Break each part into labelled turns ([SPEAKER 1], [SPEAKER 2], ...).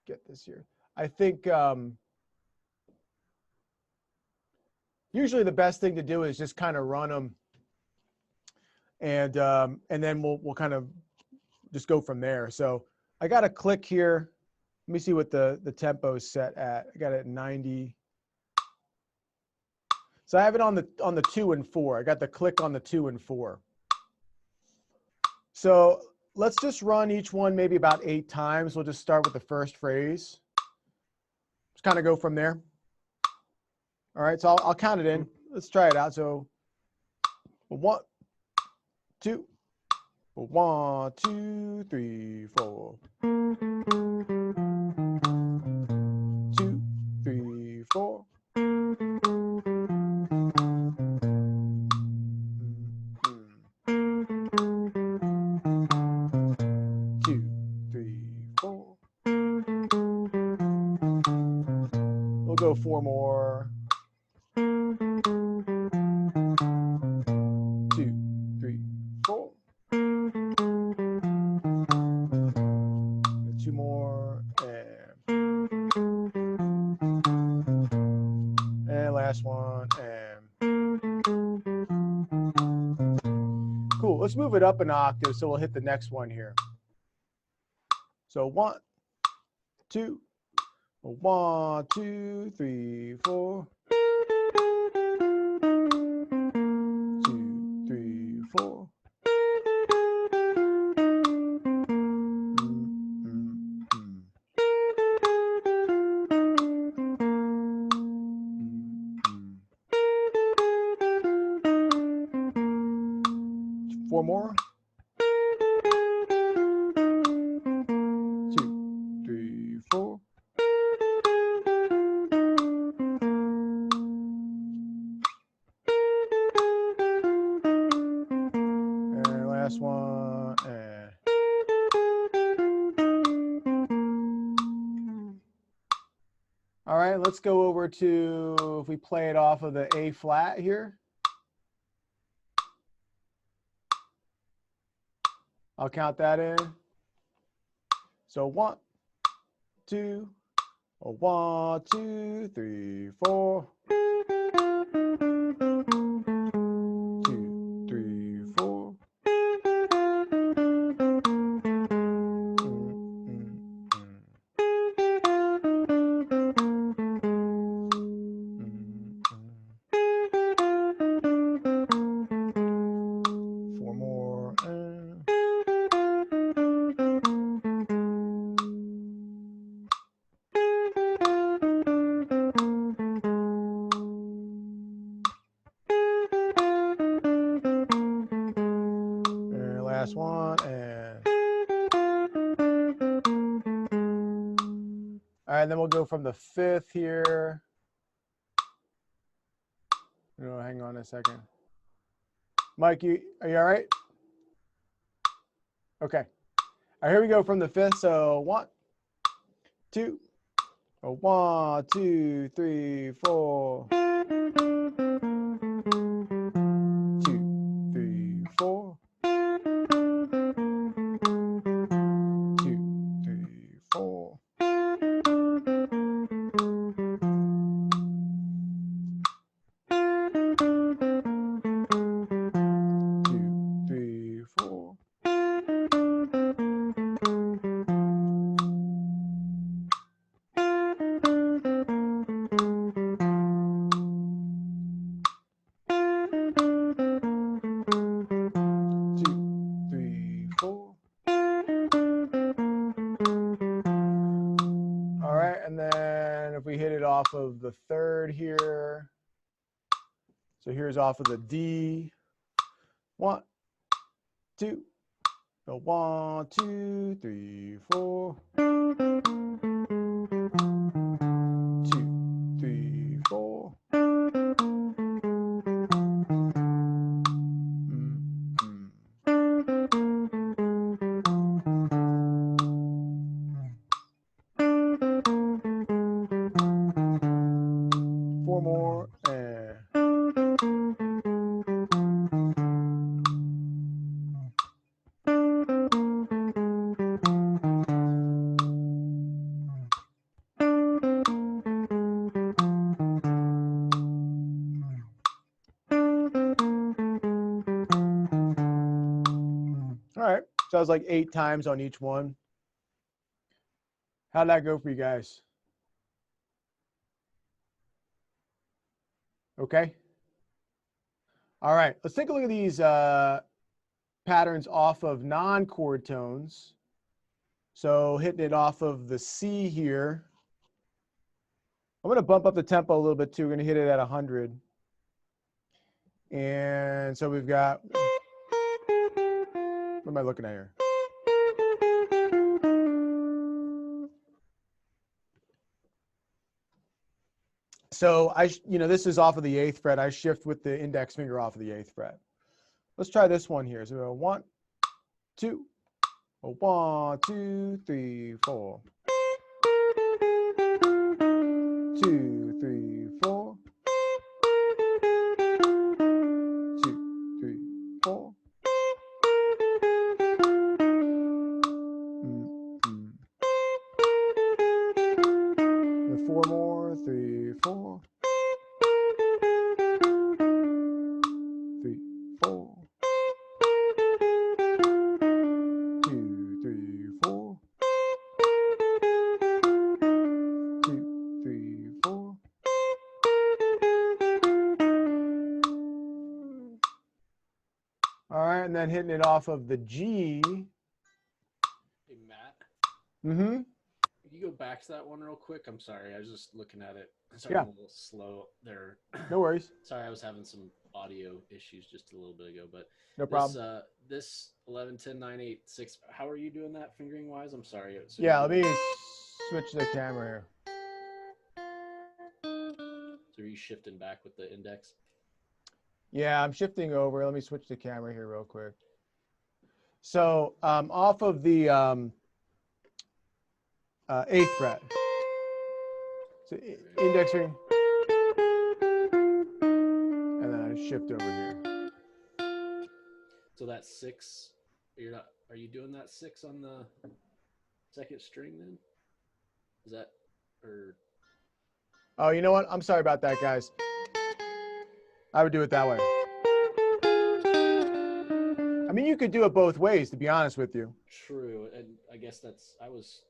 [SPEAKER 1] get this here. I think usually the best thing to do is just kind of run them, and then we'll kind of just go from there. So I got a click here. Let me see what the tempo is set at. I got it at 90. So I have it on the 2 and 4. I got the click on the 2 and 4. So let's just run each one maybe about 8 times. We'll just start with the first phrase. Just kind of go from there. All right, so I'll count it in. Let's try it out. So 1, 2, 1, 2, 3, 4. 2, 3, 4. 2, 3, 4. We'll go 4 more. 2, 3, 4. 2 more, and last one, and cool. Let's move it up an octave, so we'll hit the next one here. So 1, 2, 1, 2, 3, 4. 2, 3, 4. 4 more. 2, 3, 4. And last one. And all right, let's go over to, if we play it off of the A flat here. I'll count that in. So 1, 2, 1, 2, 3, 4. 2, 3, 4. 4 more. Last one, and all right, then we'll go from the 5th here. No, hang on a second. Mike, are you all right? Okay. All right, here we go from the 5th. So 1, 2, 1, 2, 3, 4. 2, 3, 4. 2, 3, 4. 2, 3, 4. All right, and then if we hit it off of the 3rd here, so here's off of the D. 1, 2, 1, 2, 3, 4. 2, 3, 4. 4 more, and So I was like 8 times on each one. How'd that go for you guys? Okay. All right, let's take a look at these patterns off of non-chord tones. So hitting it off of the C here. I'm going to bump up the tempo a little bit too. We're going to hit it at 100. And so we've got, what am I looking at here? So this is off of the 8th fret. I shift with the index finger off of the 8th fret. Let's try this one here. So 1, 2, 1, 2, 3, 4. 2, 3, 4. 2, 3, 4. And 4 more. 3, 4. 3, 4. 2, 3, 4. 2, 3, 4. All right, and then hitting it off of the G.
[SPEAKER 2] Hey, Matt.
[SPEAKER 1] Mm-hmm.
[SPEAKER 2] Can you go back to that one real quick? I'm sorry. I was just looking at it. Sorry,
[SPEAKER 1] Yeah.
[SPEAKER 2] I'm a little slow there.
[SPEAKER 1] No worries.
[SPEAKER 2] Sorry, I was having some audio issues just a little bit ago. But
[SPEAKER 1] no problem.
[SPEAKER 2] This 11, 10, 9, 8, 6. How are you doing that fingering wise? I'm sorry. So
[SPEAKER 1] Yeah, let me switch the camera here.
[SPEAKER 2] So are you shifting back with the index?
[SPEAKER 1] Yeah, I'm shifting over. Let me switch the camera here real quick. So off of the 8th fret. So index ring. And then I shift over here.
[SPEAKER 2] So that 6, you're not. Are you doing that 6 on the 2nd string then? Is that or?
[SPEAKER 1] Oh, you know what? I'm sorry about that, guys. I would do it that way. I mean, you could do it both ways, to be honest with you.
[SPEAKER 2] True, and I guess that's I was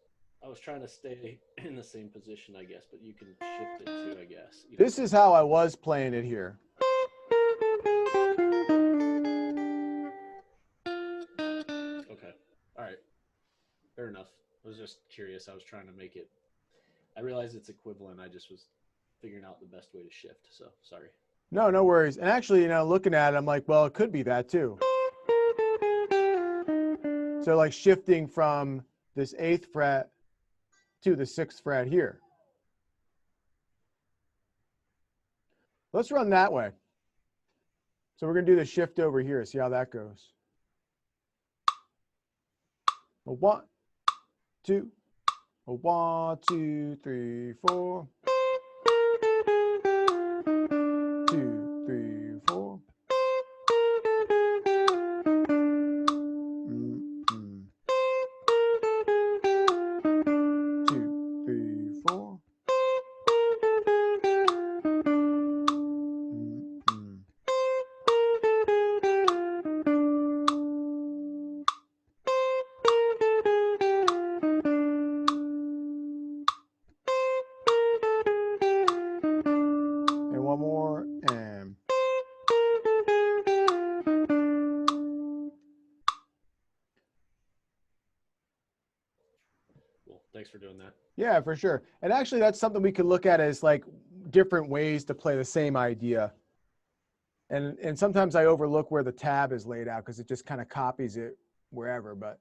[SPEAKER 2] trying to stay in the same position, I guess, but you can shift it too, I guess.
[SPEAKER 1] This is how I was playing it here.
[SPEAKER 2] Okay, all right, fair enough. I was just curious. I was trying to make it. I realized it's equivalent. I just was figuring out the best way to shift. So sorry.
[SPEAKER 1] No, no worries. And actually, looking at it, I'm like, well, it could be that too. So like shifting from this 8th fret to the 6th fret here. Let's run that way. So we're going to do the shift over here. See how that goes. 1, 2, 1, 2, 3, 4. 2, 3, 4. 2, 3, 4. And one more, and
[SPEAKER 2] Cool. Thanks for doing that.
[SPEAKER 1] yeah, for sure. And actually, that's something we could look at as like different ways to play the same idea. And sometimes I overlook where the tab is laid out because it just kind of copies it wherever. But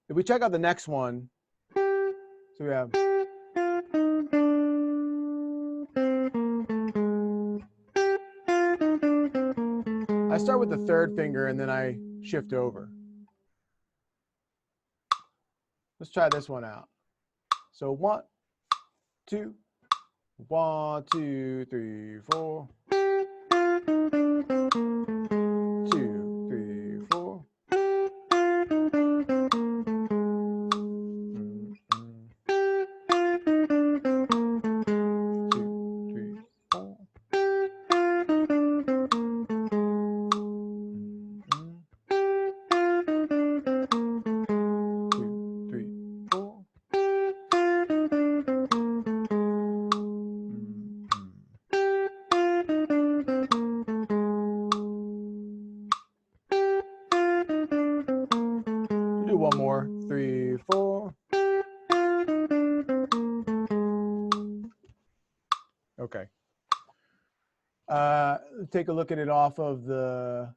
[SPEAKER 1] if we check out the next one, so we have. I start with the 3rd finger and then I shift over. Let's try this one out. So 1, 2, 1, 2, 3, 4. 2, 3, 4. 2, 3, 4. Okay. Take a look at it off of the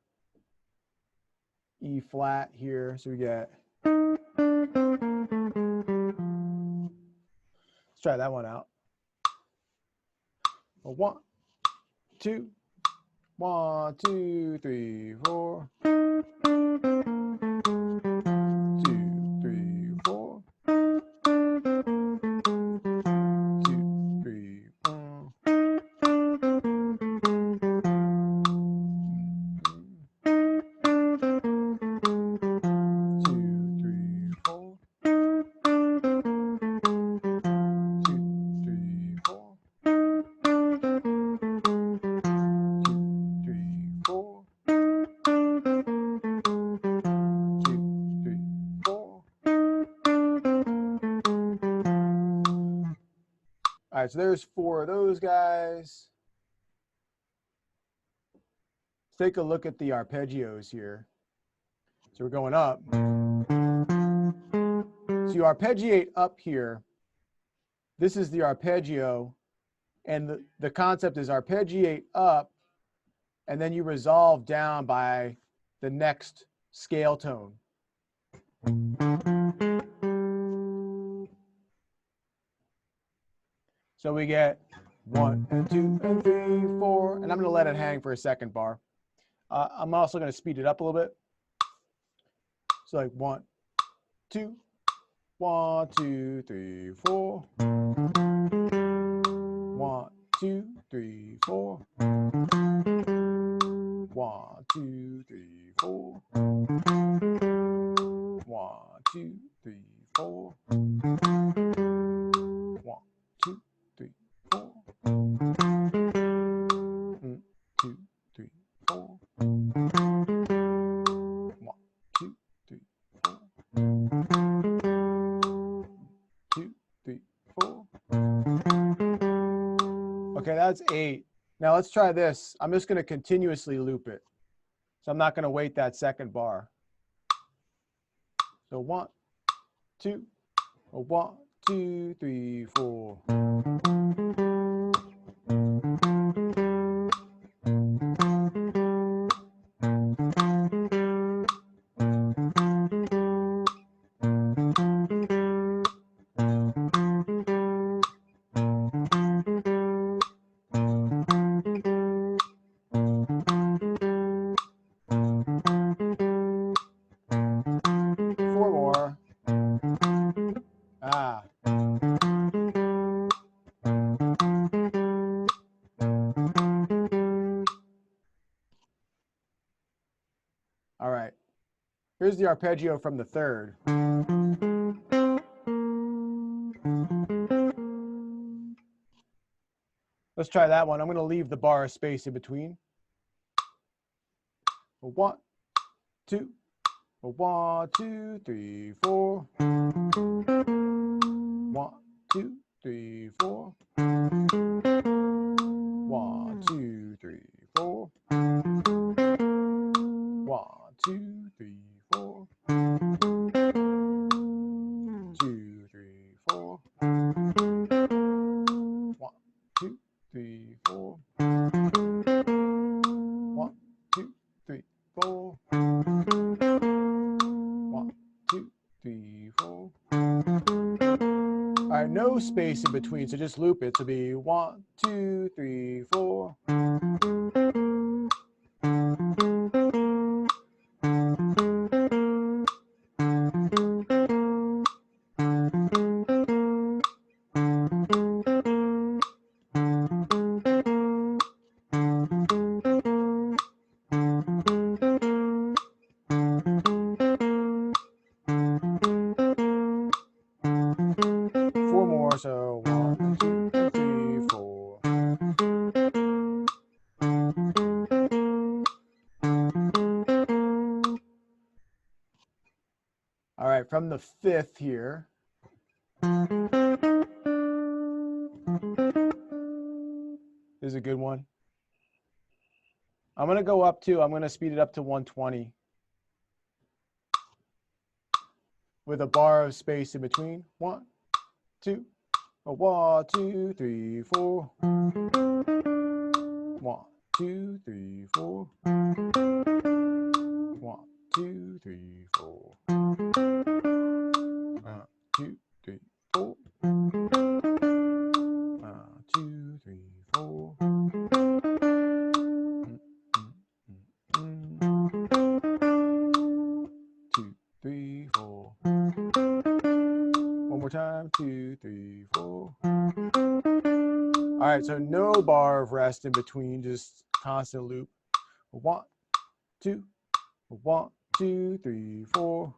[SPEAKER 1] E flat here. So we get, let's try that one out. 1, 2, 1, 2, 3, 4. 2, 3, 4. 2, 3, 4. 2, 3, 4. 2, 3, 4. 2, 3, 4. 2, 3, 4. All right, so there's 4 of those guys. Let's take a look at the arpeggios here. So we're going up. So you arpeggiate up here. This is the arpeggio. And the concept is arpeggiate up, and then you resolve down by the next scale tone. So we get 1 and 2 and 3, 4, and I'm going to let it hang for a second bar. I'm also going to speed it up a little bit. So like 1, 2, 1, 2, 3, 4. 1, 2, 3, 4. 1, 2, 3, 4. 1, 2, 3, 4. 1, 2, 3, 4. 1, 2, 3, 4. 1, 2, 3, 4. 2, 3, 4. Okay, that's 8. Now let's try this. I'm just going to continuously loop it. So I'm not going to wait that second bar. So 1, 2, 1, 2, 3, 4. 4 more. Ah. All right. Here's the arpeggio from the third. Let's try that one. I'm going to leave the bar of space in between. 1, 2, 1, 2, 3, 4. 1, 2, 3, 4. 1, 2, 3, 4. 1, 2, 3, 4. 2, 3, 4. 1, 2, 3, 4. 1, 2, 3, 4. 1, 2, 3, 4. All right, no space in between, so just loop it. So it'll be 1, 2, 3, 4. So 1, 2, 3, 4. All right, from the fifth here. This is a good one. I'm going to go up to, I'm going to speed it up to 120 with a bar of space in between. 1, 2, 1, 2, 3, 4. 1, 2, 3, 4. 1, 2, 3, 4. 1, 2, 3, 4. 1, 2, 3, 4. 2, 3, 4. One more time. 2, 3, 4. All right, so no bar of rest in between, just constant loop. 1, 2, 1, 2, 3, 4.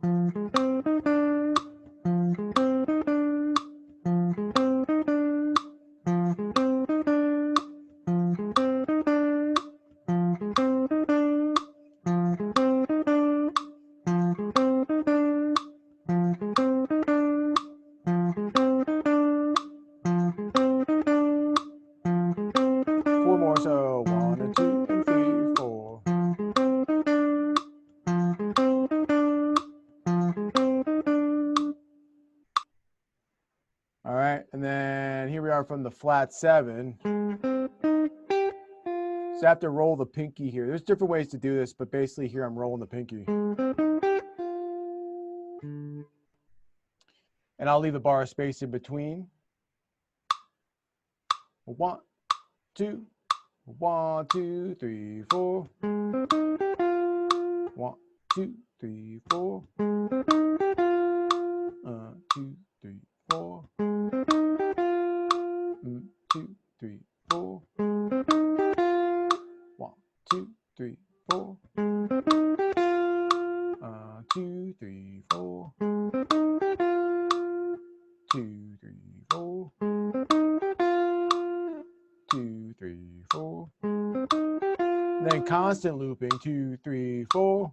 [SPEAKER 1] Four more, so 1 and 2 and 3, 4. All right, and then here we are from the flat 7. So I have to roll the pinky here. There's different ways to do this, but basically here I'm rolling the pinky. And I'll leave a bar of space in between. 1, 2, 1, 2, 3, 4. 1, 2, 3, 4. 2, 3, 4. 2, 3, 4. 1, 2, 3, 4. 2, 3, 4. 2, 3, 4. 2, 3, 4. And then constant looping. 2, 3, 4.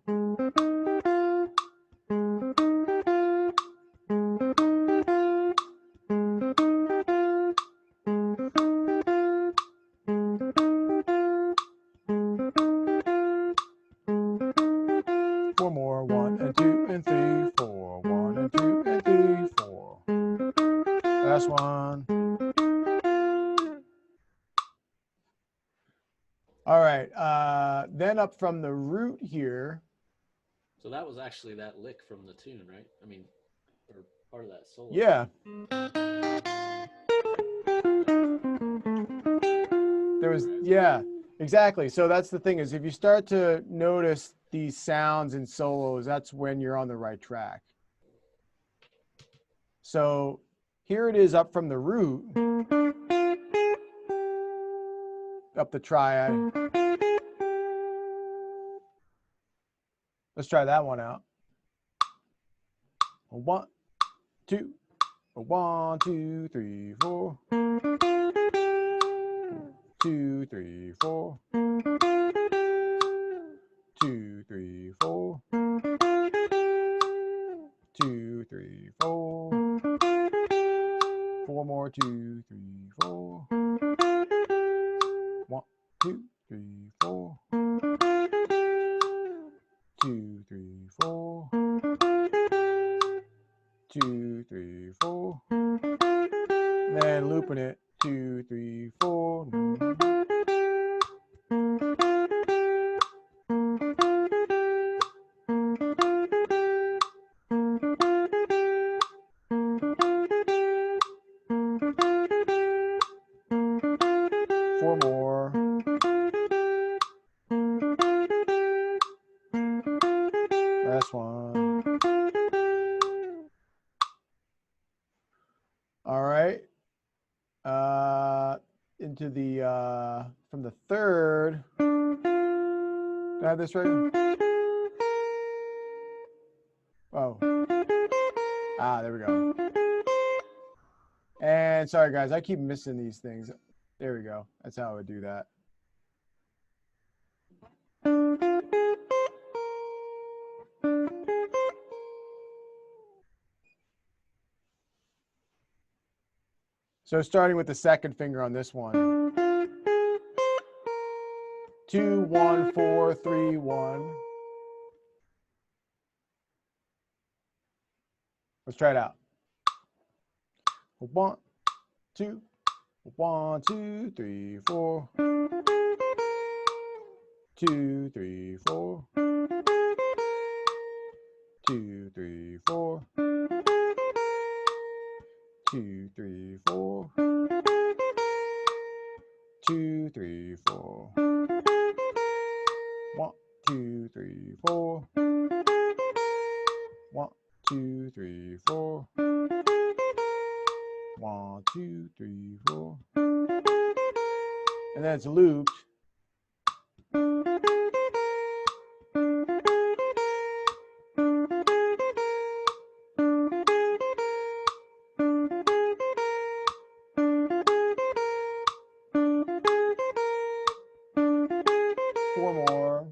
[SPEAKER 1] 4 more. 1 and 2 and 3, 4. 1 and 2 and 3, 4. Last one. All right. Then up from the root here.
[SPEAKER 2] So that was actually that lick from the tune, right? I mean, or part of that solo.
[SPEAKER 1] Yeah. There was, yeah, exactly. So that's the thing, is if you start to notice these sounds and solos, that's when you're on the right track. So here it is up from the root, up the triad. Let's try that one out. 1, 2, 1, 2, 3, 4. 2, 3, 4. 2, 3, 4. 2, 3, 4. 4 more. 2, 3, 4. 1, 2, 3, 4. 2, 3, 4. 2, 3, 4. And then looping it. 2, 3, 4. Four more. Last one. All right. Into the from the third. Do I have this right? Oh. There we go. And sorry guys, I keep missing these things. There we go. That's how I would do that. So starting with the second finger on this one. 2, 1, 4, 3, 1. Let's try it out. 1, 2, 1, 2, 3, 4. 2, 3, 4. 2, 3, 4. 2, 3, 4. 2, 3, 4. 1, 2, 3, 4. 1, 2, 3, 4. 1, 2, 3, 4. And then it's looped. Four more.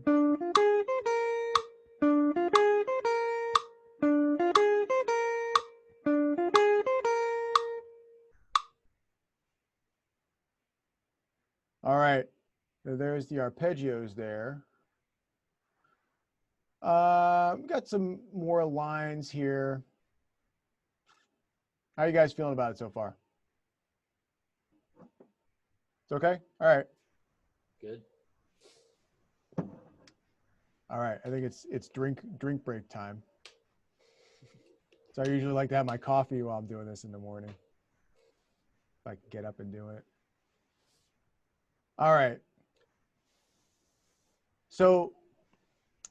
[SPEAKER 1] All right, so there's the arpeggios there. Got some more lines here. How are you guys feeling about it so far? It's okay? All right.
[SPEAKER 2] Good.
[SPEAKER 1] All right. I think it's drink break time. So I usually like to have my coffee while I'm doing this in the morning. If I can get up and do it. All right. So,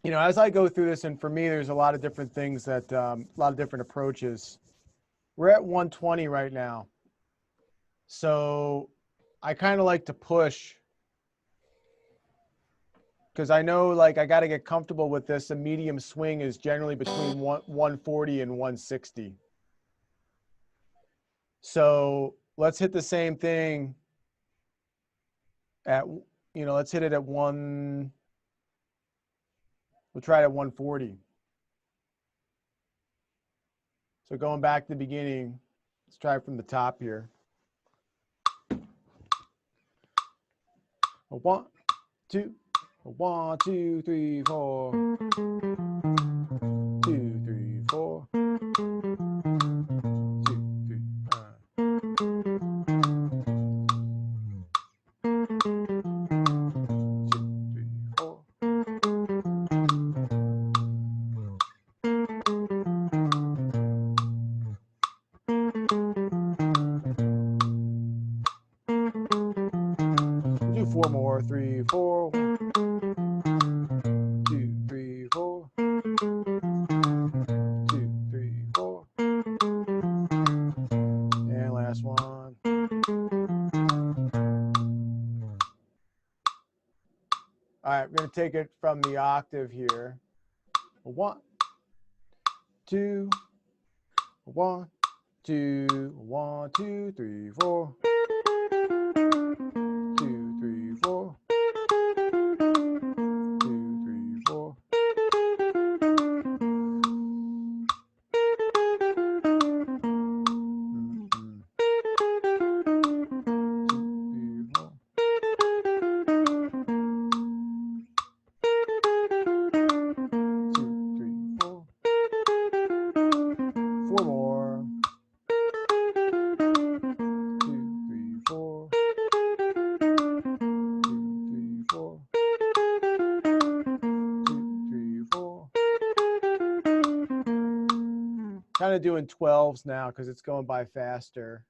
[SPEAKER 1] you know, as I go through this, and for me, there's a lot of different things that, a lot of different approaches. We're at 120 right now. So I kind of like to push because I know like I got to get comfortable with this. A medium swing is generally between 140 and 160. So let's hit the same thing at, you know, let's hit it at we'll try it at 140. So going back to the beginning, let's try it from the top here. 1, 2, 1, 2, 3, 4. 2, 3, 4. 2, 3, 4. We'll do 4 more. 3, 4. 2, 3, 4. 2, 3, 4. And last one. All right, I'm going to take it from the octave here. 1, 2, 1, 2, 1, 2, 3, 4. 2, 3, 4. 2, 3, 4. 4 more. 2, 3, 4. 2, 3, 4. 2, 3, 4. Kind of doing 12s now because it's going by faster.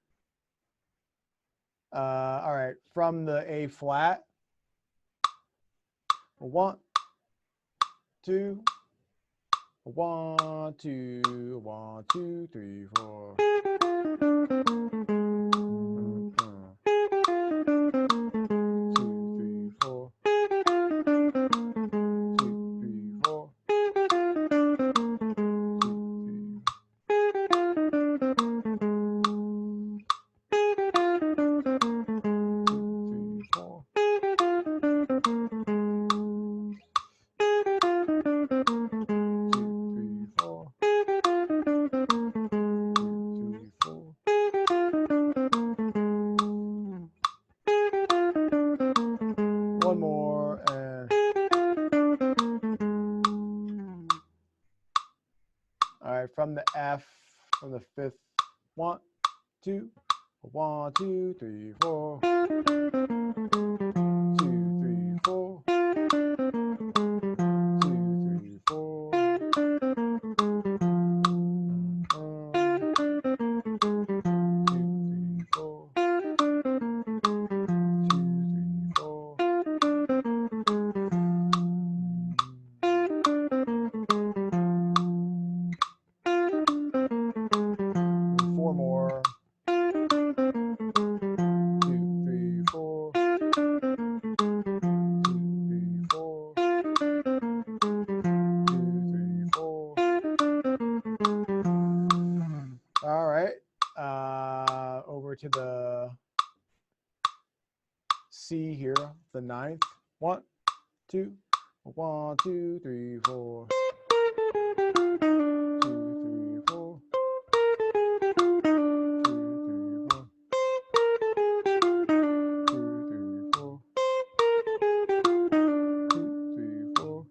[SPEAKER 1] All right, from the A flat. 1, 2, 1, 2, 1, 2, 3, 4. 2, 3, 4. 2, 3, 4. 2, 3, 4. 1 more and all right, from the F, from the fifth. 1, 2, 1, 2, 3, 4. 2, 3, 4. 2, 3, 4. 4 more. 2, 3, 4. 2, 3, 4. 2, 3, 4. All right. Over to the C here, the ninth. 1, 2. 1, 2, 3, 4. 2, 3, 4.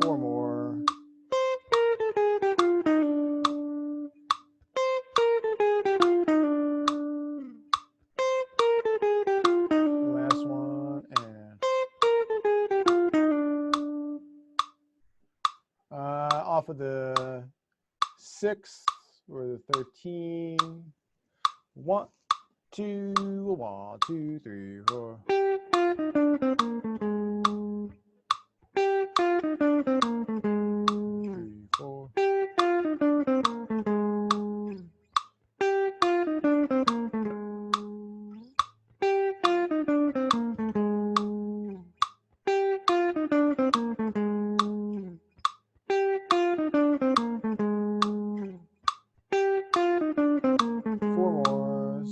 [SPEAKER 1] 4 more. Last one, and off of the 6th or the 13. 1, 2, 1, 2, 3, 4. 3, 4.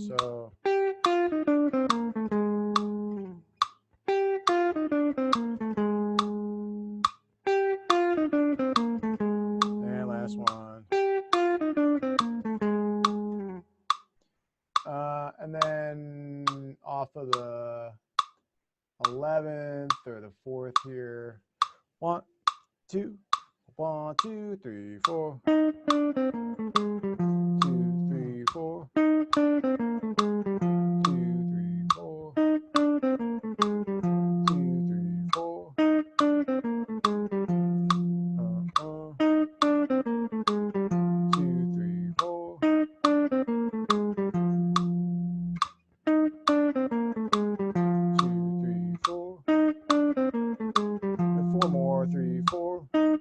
[SPEAKER 1] So and last one. And then off of the 11th or the 4th here. 1, 2, 1, 2, 3, 4. 2, 3, 4. 2, 3, 4. 2, 3, 4. 2, 3, 4. 2, 3, 4. And 4 more. 3, 4. 2,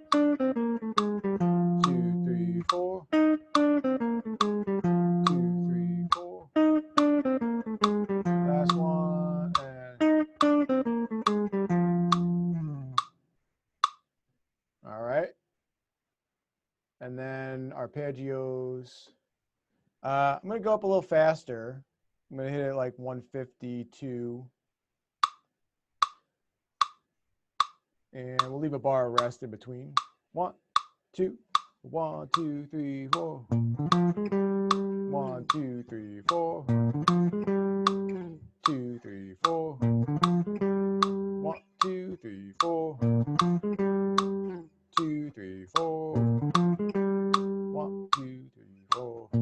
[SPEAKER 1] 3, 4. 2, 3, 4. Last one. And all right. And then arpeggios. I'm going to go up a little faster. I'm going to hit it like 152. And we'll leave a bar of rest in between. 1, 2, 1, 2, 3, 4. 1, 2, 3, 4. 2, 3, 4. 1, 2, 3, 4. 2, 3, 4. 1, 2, 3, 4. 2,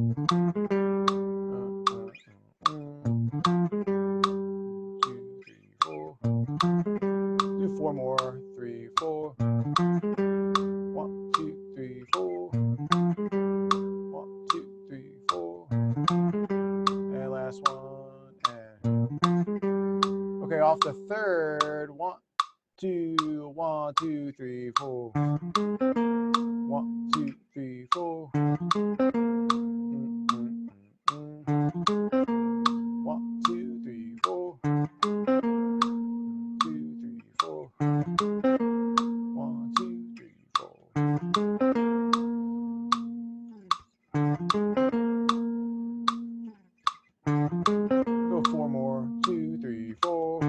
[SPEAKER 1] 3, 4. Do 4 more. 3, 4. 1, 2, 3, 4. 1, 2, 3, 4. And last one. And okay, off the third. 1, 2, 1, 2, 3, 4. 1, 2, 3, 4. 1, 2, 3, 4. 2, 3, 4. 1, 2, 3, 4. Go 4 more. 2, 3, 4.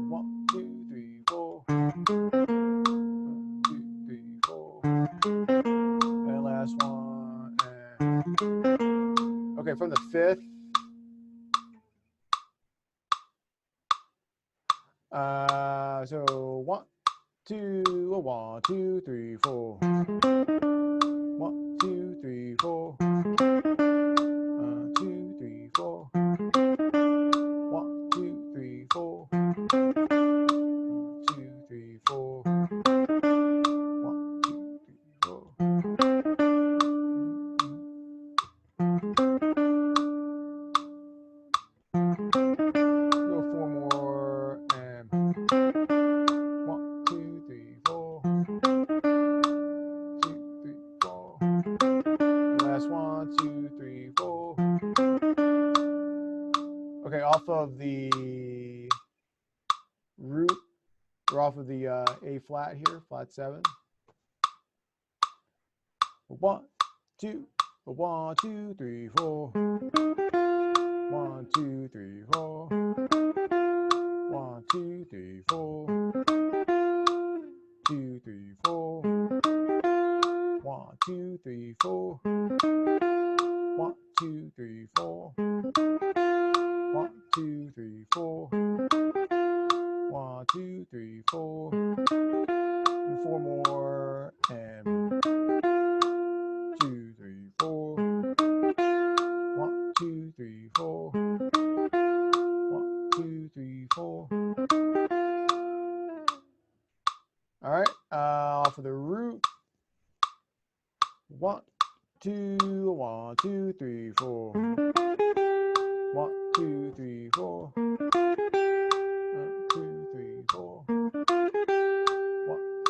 [SPEAKER 1] 1, 2, 3, 4. 1, 2, 3, 4. And last one. And okay, from the 5th. So 1, 2, 1, 2, 3, 4. 1, 2, 3, 4. 2, 3, 4. 1, 2, 3, 4. 2, 3, 4. 1, 2, 3, 4. Go 4 more and 1, 2, 3, 4. 2, 3, 4. Last 1, 2, 3, 4. Okay, off of the root, we're off of the A flat here, flat 7. 1, 2, 1, 2, 3, 4. 1, 2, 3, 4. 1, 2, 3, 4. 2, 3, 4. 1, 2, 3, 4. 1, 2, 3, 4. 1, 2, 3, 4. 1, 2, 3, 4. And 4 more and 2, 3, 4. 1, 2, 3, 4. 1, 2, 3, 4. All right, off of the root. 1, 2, 1, 2, 3, 4. 1, 2, 3, 4. 1, 2, 3, 4. 1,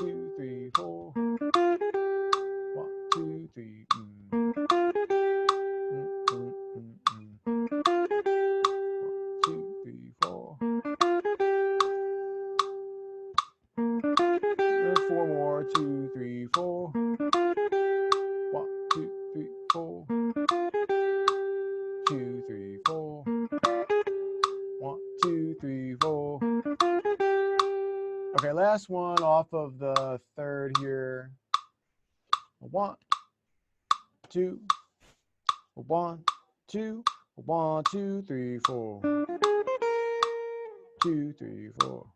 [SPEAKER 1] 2, 3, 4. 1, 2, 3. 2, 3, 4. And 4 more. 2, 3, 4. 1, 2, 3, 4. 2, 3, 4. 1, 2, 3, 4. Okay, last one off of the third here. 1, 2, 1, 2, 1, 2, 3, 4. 2, 3, 4.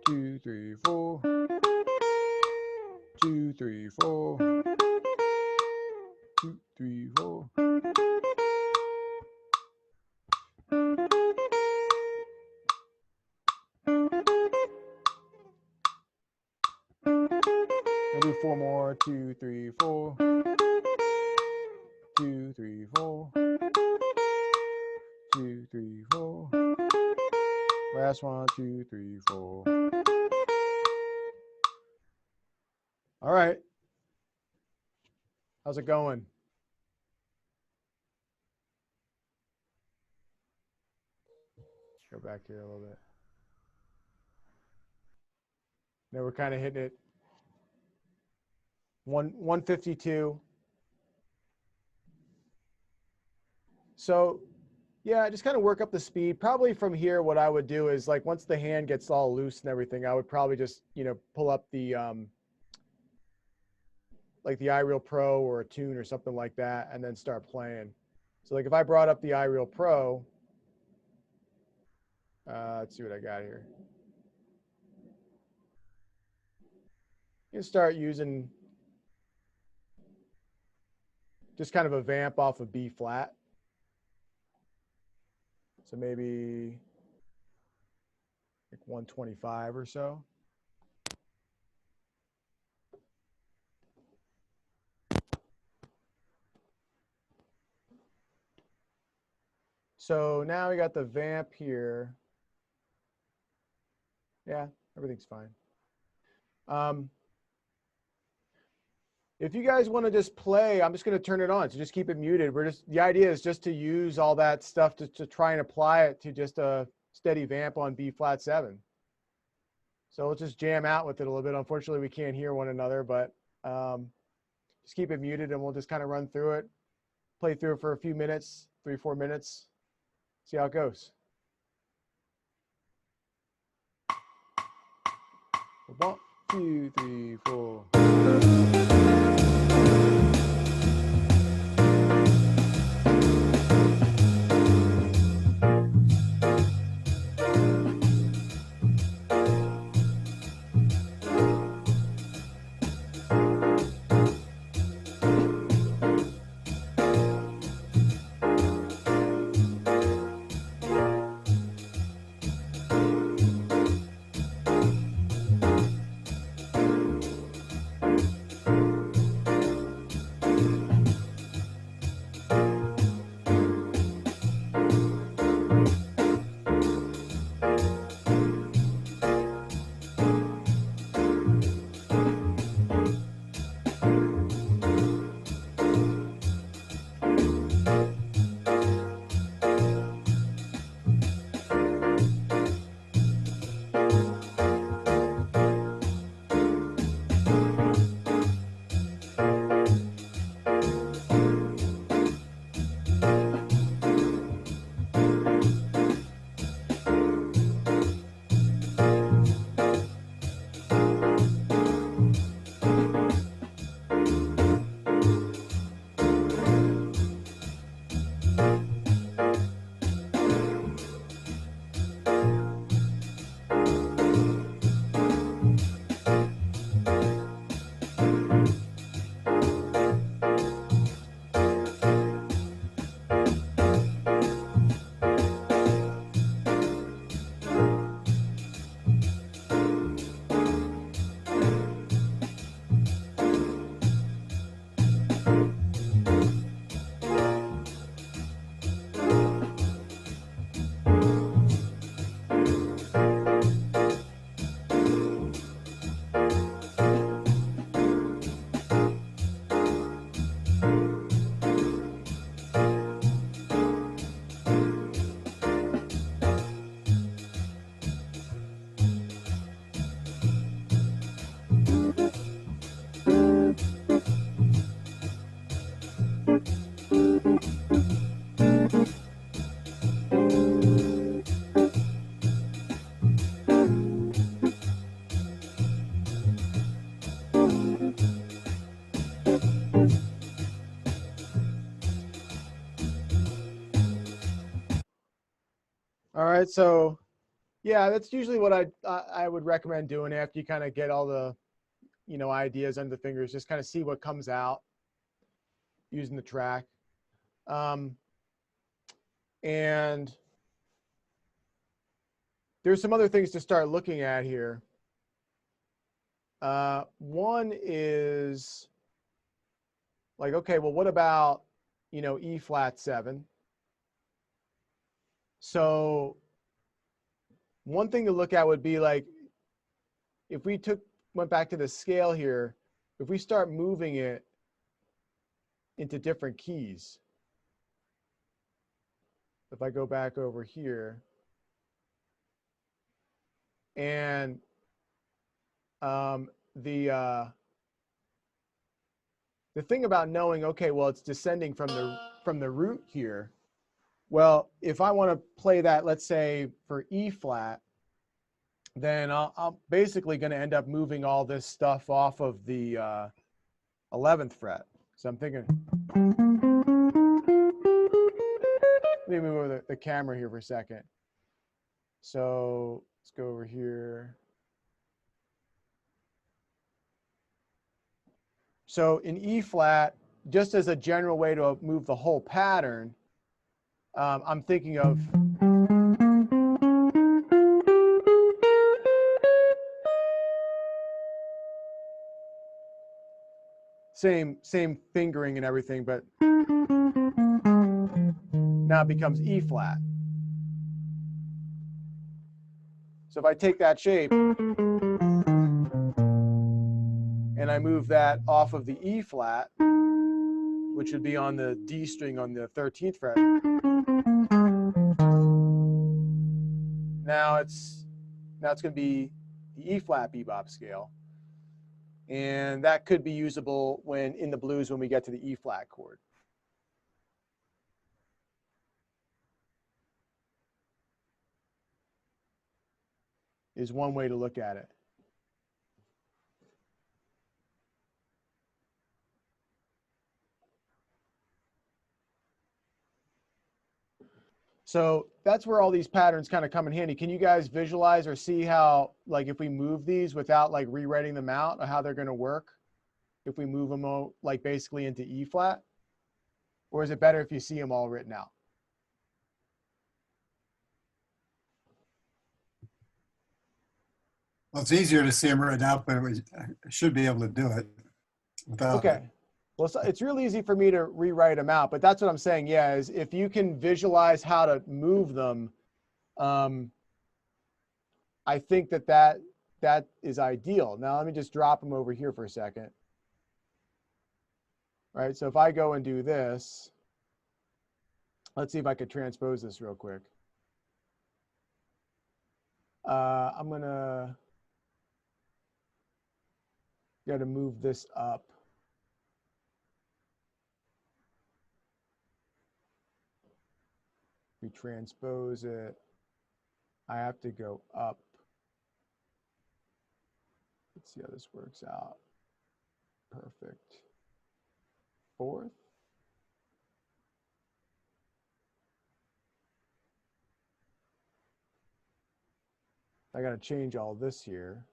[SPEAKER 1] 2, 3, 4. 2, 3, 4. 2, 3, 4. I'll do 4 more. 2, 3, 4. 2, 3, 4. 2, 3, 4. Last one. 2, 3, 4. All right. How's it going? Go back here a little bit. Now we're kind of hitting it. 152. So yeah, just kind of work up the speed. Probably from here, what I would do is like once the hand gets all loose and everything, I would probably just, pull up the like the iReal Pro or a tune or something like that and then start playing. So like if I brought up the iReal Pro, let's see what I got here. You can start using just kind of a vamp off of B flat. So maybe like 125 or so. So now we got the vamp here. Yeah, everything's fine. If you guys want to just play, I'm just going to turn it on. So just keep it muted. The idea is just to use all that stuff to try and apply it to just a steady vamp on B flat 7. So let's just jam out with it a little bit. Unfortunately, we can't hear one another, but just keep it muted and we'll just kind of run through it, play through it for a few minutes, 3-4 minutes, see how it goes. 1, 2, 3, 4. All right, so yeah, that's usually what I would recommend doing after you kind of get all the, you know, ideas under the fingers. Just kind of see what comes out using the track. And there's some other things to start looking at here. One is like, okay, well, what about, you know, E flat 7? So one thing to look at would be like, if we went back to the scale here, if we start moving it into different keys, if I go back over here, and the thing about knowing, okay, well, it's descending from the root here. Well, if I want to play that, let's say for E flat, then I'm basically going to end up moving all this stuff off of the 11th fret. So I'm thinking, let me move over the camera here for a second. So let's go over here. So in E flat, just as a general way to move the whole pattern, I'm thinking of same fingering and everything, but now it becomes E flat. So if I take that shape and I move that off of the E flat, which would be on the D string on the 13th fret, now it's going to be the E flat bebop scale, and that could be usable when in the blues when we get to the E flat chord. Is one way to look at it. So that's where all these patterns kind of come in handy. Can you guys visualize or see how, like, if we move these without like rewriting them out, or how they're going to work if we move them like basically into E flat? Or is it better if you see them all written out?
[SPEAKER 3] Well, it's easier to see them written out, but I should be able to do it without it.
[SPEAKER 1] Okay. Well, so it's real easy for me to rewrite them out, but that's what I'm saying. Yeah, is if you can visualize how to move them, I think that is ideal. Now let me just drop them over here for a second. All right, so if I go and do this, let's see if I could transpose this real quick. I'm gonna got to move this up. We transpose it. I have to go up. Let's see how this works out. Perfect. 4th. I got to change all this here.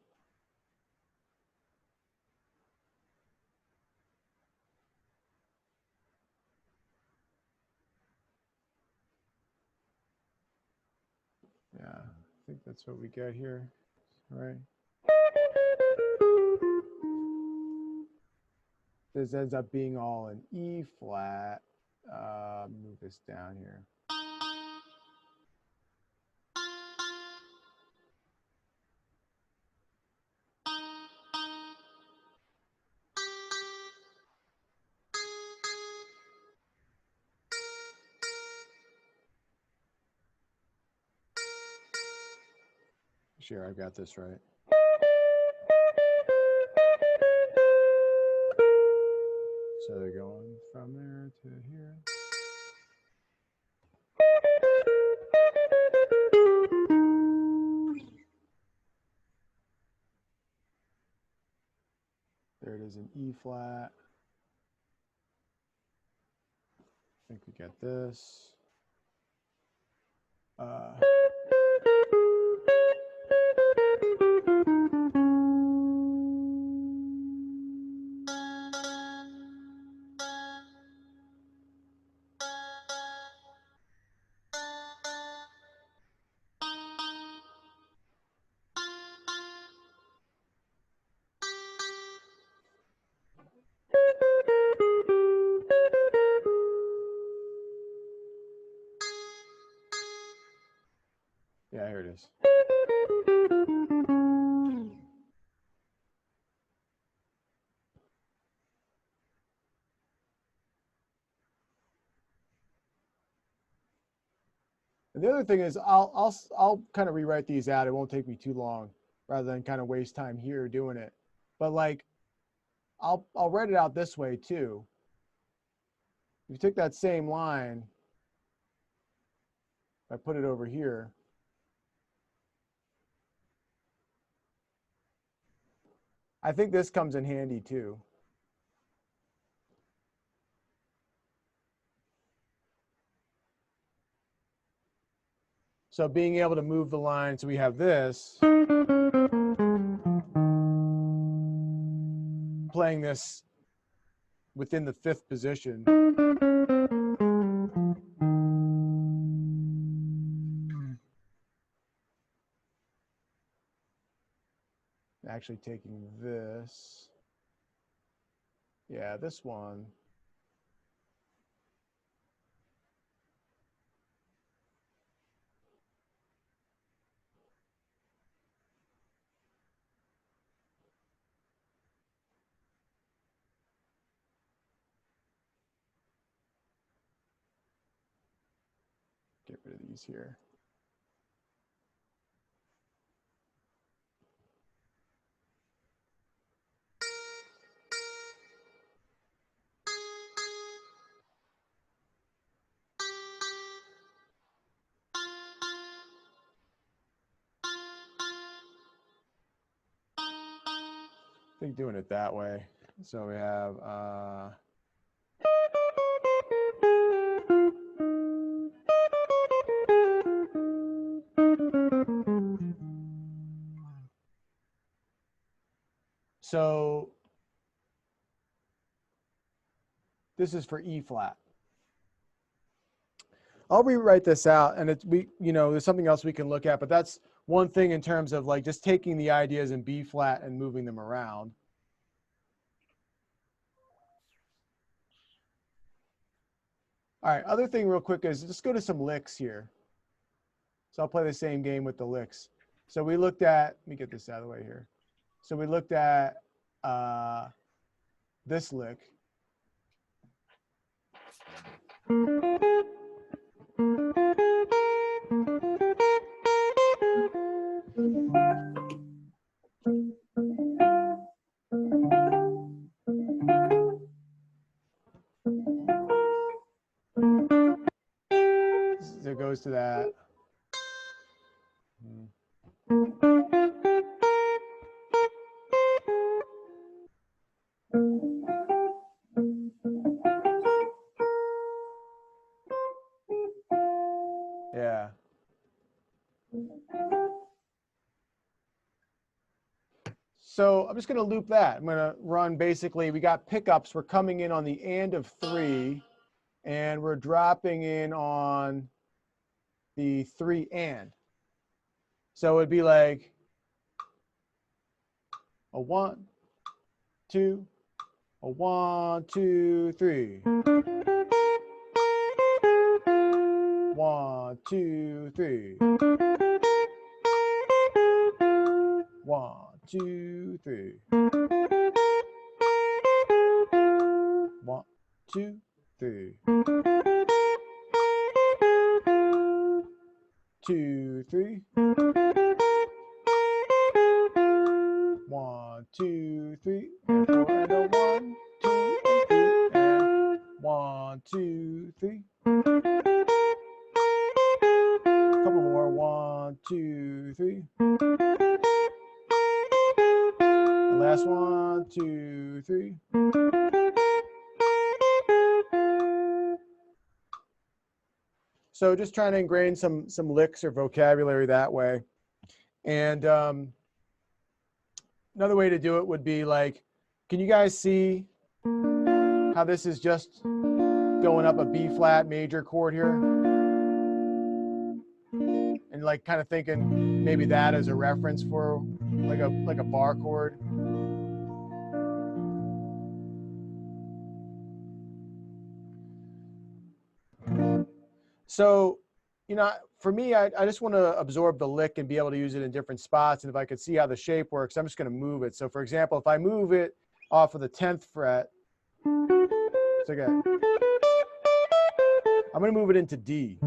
[SPEAKER 1] Yeah, I think that's what we get here. All right. This ends up being all in E flat. Move this down here. Sure, I've got this right. So they're going from there to here. There it is in E flat. I think we get this. Yeah, here it is. And the other thing is I'll kind of rewrite these out. It won't take me too long rather than kind of waste time here doing it. But like I'll write it out this way too. If you take that same line, I put it over here. I think this comes in handy too. So being able to move the line, so we have this, playing this within the 5th position. Actually taking this, yeah, this one. Get rid of these here. I think doing it that way. So we have so this is for E flat. I'll rewrite this out, and there's something else we can look at, but that's one thing in terms of like just taking the ideas in B flat and moving them around. All right, other thing real quick is just go to some licks here. So I'll play the same game with the licks. So we looked at, let me get this out of the way here. So we looked at this lick. So it goes to that. Yeah. So I'm just going to loop that. I'm going to run basically, we got pickups. We're coming in on the and of 3, and we're dropping in on the 3 and. So it'd be like a 1, 2, a 1, 2, 3. 1, 2, 3. 1, 2, 3. 1, 2, 3. 2, 3. 1, 2, 3. And 4 and a 1, 2, and 3. And 1, 2, 3. Couple more. 1, 2, 3. The last 1, 2, 3. So just trying to ingrain some licks or vocabulary that way. And another way to do it would be like, can you guys see how this is just going up a B flat major chord here? And like kind of thinking maybe that as a reference for like a bar chord. So you know, for me, I just want to absorb the lick and be able to use it in different spots. And if I could see how the shape works, I'm just going to move it. So for example, if I move it off of the 10th fret, so again, I'm going to move it into D.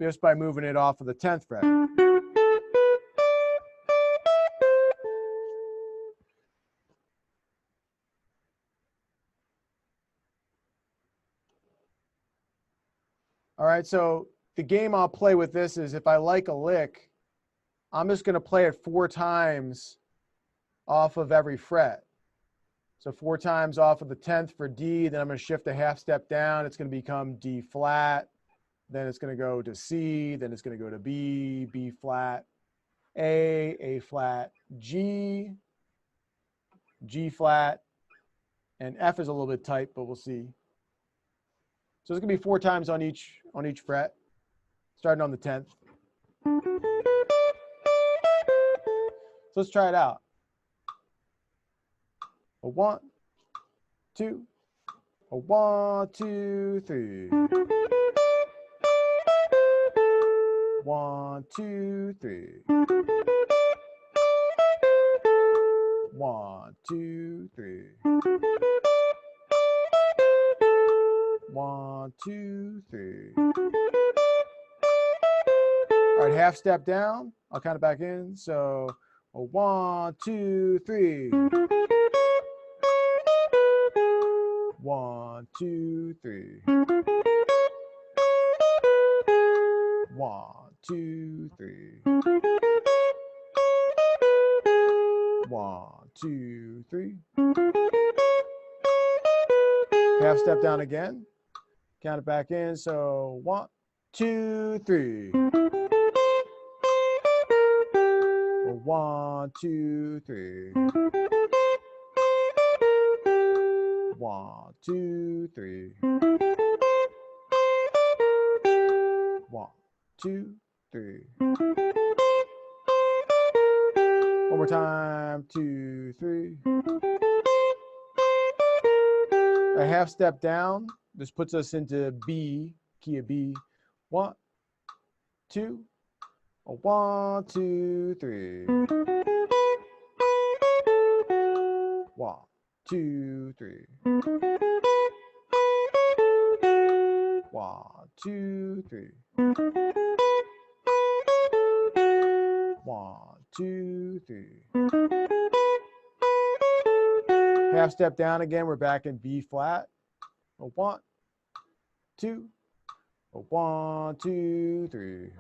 [SPEAKER 1] Just by moving it off of the 10th fret. All right, so the game I'll play with this is if I like a lick, I'm just going to play it 4 times off of every fret. So 4 times off of the 10th for D, then I'm going to shift a half step down. It's going to become D flat. Then it's going to go to C. Then it's going to go to B, B flat, A flat, G, G flat, and F is a little bit tight, but we'll see. So it's going to be 4 times on each fret, starting on the 10th. So let's try it out. 1, 2, 1, 2, 3. 1, 2, 3. 1, 2, 3. 1, 2, 3. All right, half step down. I'll count it back in. So 1, 2, 3. 1, 2, 3. 1, 2, 3. 1, 2, 3. Half step down again. Count it back in. So 1, 2, 3. 1, 2, 3. 1, 2, 3. 1, 2, 3. One more time. 2, 3. A half step down. This puts us into B, key of B. 1, 2. 1, 2, 3. 1, 2, 3. 1, 2, 3. 1, 2, 3. Half step down again. We're back in B flat. 1, 2. 1, 2, 3.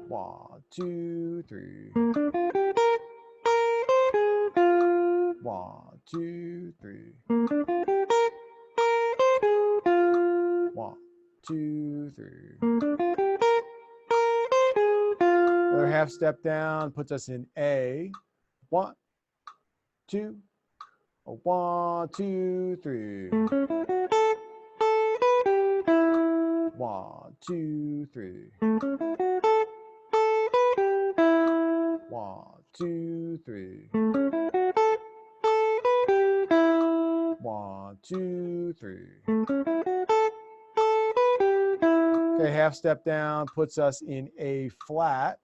[SPEAKER 1] 1, 2, 3. 1, 2, 3. 1, 2, 3. Another half step down puts us in A. 1, 2. 1, 2, 3. 1, 2, 3. 1, 2, 3. 1, 2, 3. Okay, half step down puts us in A flat.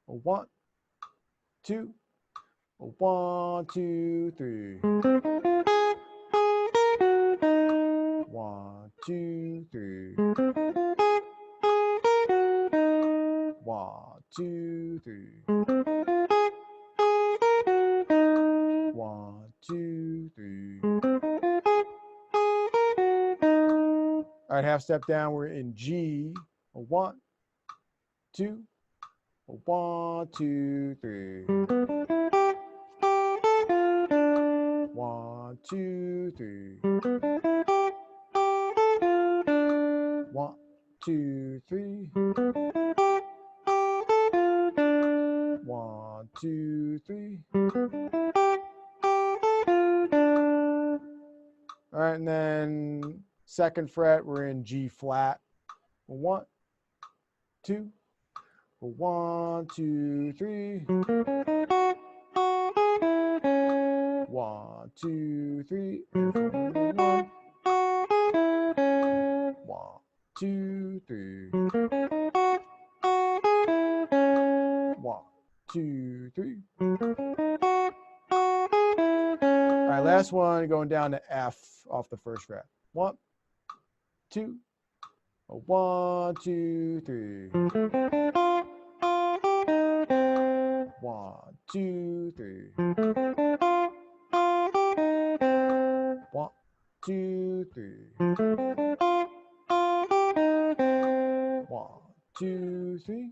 [SPEAKER 1] 1, 2. 1, 2, 3. 1, 2, 3. 1, 2, 3. 1, 2, 3. All right, half step down, we're in G. 1, 2. 1, 2, 3. 1, 2, 3. 1, 2, 3. 1, 2, 3. All right, and then second fret, we're in G flat. 1, 2. 1, 2, 3. 1, 1, 2, 3. And 4, 1. 1, 2, 3. 1, 2, 3. All right, last one, going down to F off the first fret. 1, 2. 1, 2, 3. 1, 2, 3. 1, 2, 3. 1, 2, 3.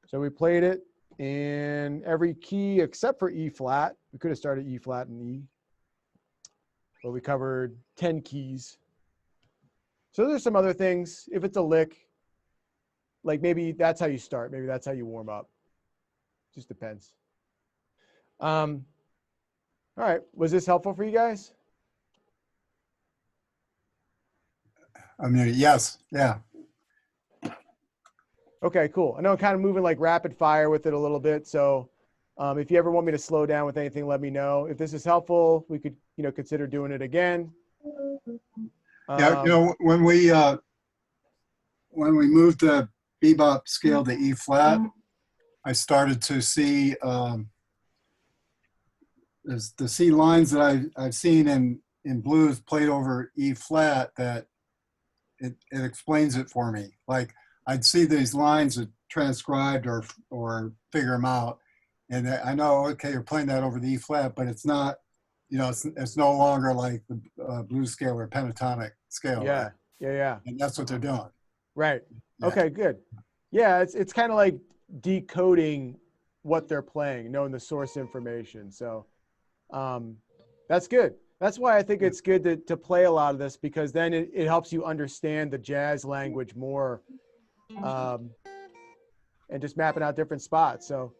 [SPEAKER 1] So we played it in every key except for E flat. We could have started E flat and E, but we covered 10 keys. So there's some other things. If it's a lick, like maybe that's how you start. Maybe that's how you warm up. Just depends. All right. Was this helpful for you guys?
[SPEAKER 3] I mean, yes, yeah.
[SPEAKER 1] Okay, cool. I know I'm kind of moving like rapid fire with it a little bit. So if you ever want me to slow down with anything, let me know. If this is helpful, we could, consider doing it again.
[SPEAKER 3] Yeah, when we moved the bebop scale to E flat, I started to see the C lines that I've seen in blues played over E flat, that it explains it for me. Like I'd see these lines that transcribed or figure them out, and I know, okay, you're playing that over the E flat, but it's not, it's no longer like the blues scale or pentatonic scale.
[SPEAKER 1] Yeah,
[SPEAKER 3] right?
[SPEAKER 1] yeah.
[SPEAKER 3] And that's what they're doing.
[SPEAKER 1] Right.
[SPEAKER 3] Yeah.
[SPEAKER 1] Okay, good. Yeah, it's kind of like decoding what they're playing, knowing the source information. So that's good. That's why I think it's good to play a lot of this, because then it helps you understand the jazz language more, and just mapping out different spots. So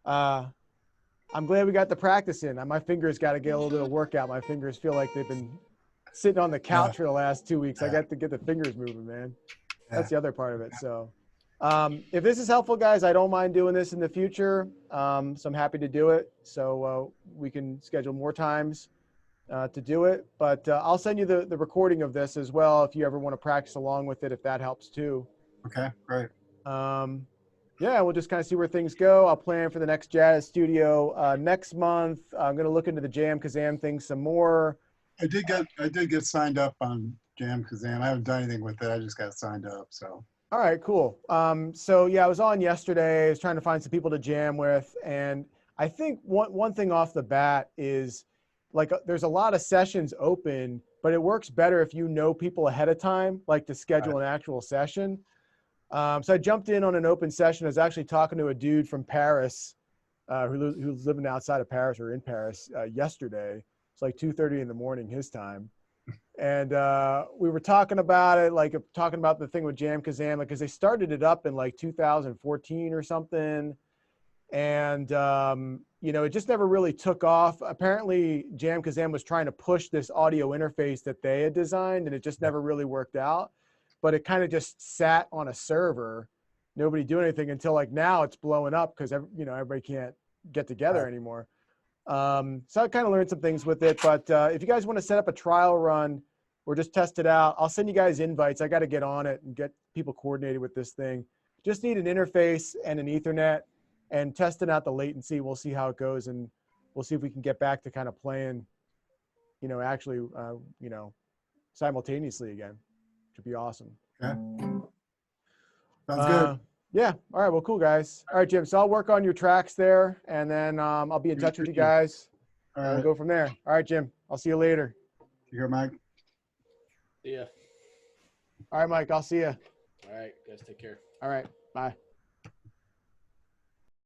[SPEAKER 1] I'm glad we got the practice in. My fingers got to get a little bit of workout. My fingers feel like they've been sitting on the couch for the last 2 weeks. I got to get the fingers moving, man. That's the other part of it. So if this is helpful, guys, I don't mind doing this in the future. So I'm happy to do it. So we can schedule more times to do it. But I'll send you the recording of this as well if you ever want to practice along with it, if that helps too.
[SPEAKER 3] Okay, great.
[SPEAKER 1] Yeah, we'll just kind of see where things go. I'll plan for the next jazz studio next month. I'm going to look into the Jam Kazam thing some more.
[SPEAKER 3] I did get signed up on Jam Kazam. I haven't done anything with it. I just got signed up. So.
[SPEAKER 1] All right, cool. So yeah, I was on yesterday. I was trying to find some people to jam with, and I think one thing off the bat is like there's a lot of sessions open, but it works better if you know people ahead of time, like to schedule an actual session. So I jumped in on an open session. I was actually talking to a dude from Paris who's living outside of Paris or in Paris yesterday. It's like 2:30 in the morning his time. And we were talking about it, like talking about the thing with Jam Kazam, because they started it up in like 2014 or something. And, it just never really took off. Apparently, Jam Kazam was trying to push this audio interface that they had designed, and it just never really worked out. But it kind of just sat on a server, nobody doing anything until like now it's blowing up because, everybody can't get together anymore. So I kind of learned some things with it, but if you guys want to set up a trial run or just test it out, I'll send you guys invites. I got to get on it and get people coordinated with this thing. Just need an interface and an Ethernet and testing out the latency. We'll see how it goes, and we'll see if we can get back to kind of playing, actually, simultaneously again, which would be awesome.
[SPEAKER 3] Okay. Sounds good.
[SPEAKER 1] Yeah. All right. Well, cool, guys. All right, Jim. So I'll work on your tracks there, and then I'll be in touch with you guys.
[SPEAKER 3] All
[SPEAKER 1] And
[SPEAKER 3] right.
[SPEAKER 1] we'll go from there. All right, Jim. I'll see you later.
[SPEAKER 3] You hear, Mike?
[SPEAKER 2] Yeah.
[SPEAKER 1] All right, Mike. I'll see you.
[SPEAKER 2] All right, guys, take care.
[SPEAKER 1] All right. Bye.